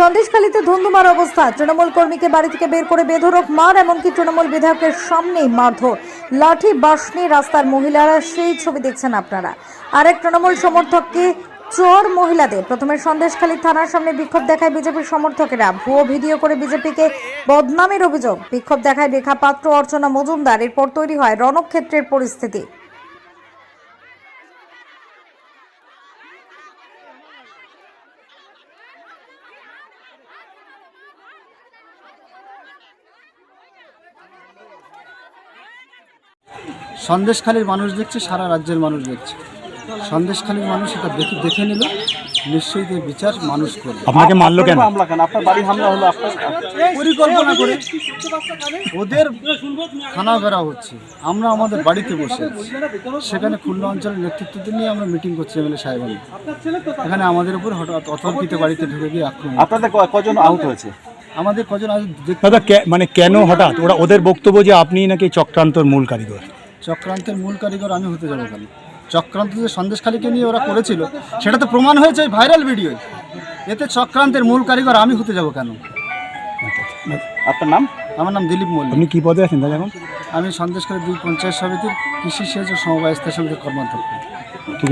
সন্দেশখালীতে ধুন্ধুমার অবস্থা। তৃণমূল কর্মীকে বাড়ি থেকে বের করে বেধড়ক মার, এমনকি তৃণমূল বিধায়কের সামনেই মারধর, লাঠি বাঁশ নিয়ে রাস্তার মহিলারা, সেই ছবি দেখছেন আপনারা। আরেক তৃণমূল সমর্থককে চোর মহিলাদের। প্রথমে সন্দেশখালী থানার সামনে বিক্ষোভ দেখায় বিজেপির সমর্থকেরা, ভুয়ো ভিডিও করে বিজেপিকে বদনামের অভিযোগ। বিক্ষোভ দেখায় রেখা পাত্র, অর্চনা মজুমদার। এরপর তৈরি হয় রণক্ষেত্রের পরিস্থিতি। সন্দেশখালীর মানুষ দেখছে, সারা রাজ্যের মানুষ দেখছে। সন্দেশখালীর মানুষ এটা দেখে নিল, নিশ্চয়ই এর বিচার মানুষ করবে। আপনাকে মারলো কেন? আপনার বাড়ি হামলা হলো আপনার পরিকল্পনা করে। ওদের থানা ঘেরা হচ্ছে, আমরা আমাদের বাড়িতে বসে আছি। সেখানে খুলনা অঞ্চলের নেতৃত্বদের নিয়ে আমরা মিটিং করছি এমএলএ সাহেব। এখানে আমাদের উপর হঠাৎ অতর্কিত বাড়িতে ঢুকে গিয়ে আক্রমণ। আপনাদের কজন আহত হয়েছে? আমাদের কজন আজ দাদা মানে কেন হঠাৎ? ওদের বক্তব্য যে আপনি নাকি চক্রান্তর মূল কারিগর। চক্রান্তের মূল কারিগর আমি হতে যাবো কেন? চক্রান্ত যে সন্দেশখালীকে নিয়ে ওরা করেছিল সেটা তো প্রমাণ হয়েছে ভাইরাল ভিডিও। এতে চক্রান্তের মূল কারিগর আমি হতে যাব কেন? আপনার নাম? আমার নাম দিলীপ মল্লিক। আপনি কি পদে আছেন দাদা এখন? আমি সন্দেশখালী 2 পঞ্চায়েত সমিতির কৃষি সেচ ও সমবায় স্থায়ী সমিতির কর্মাধ্যক্ষ।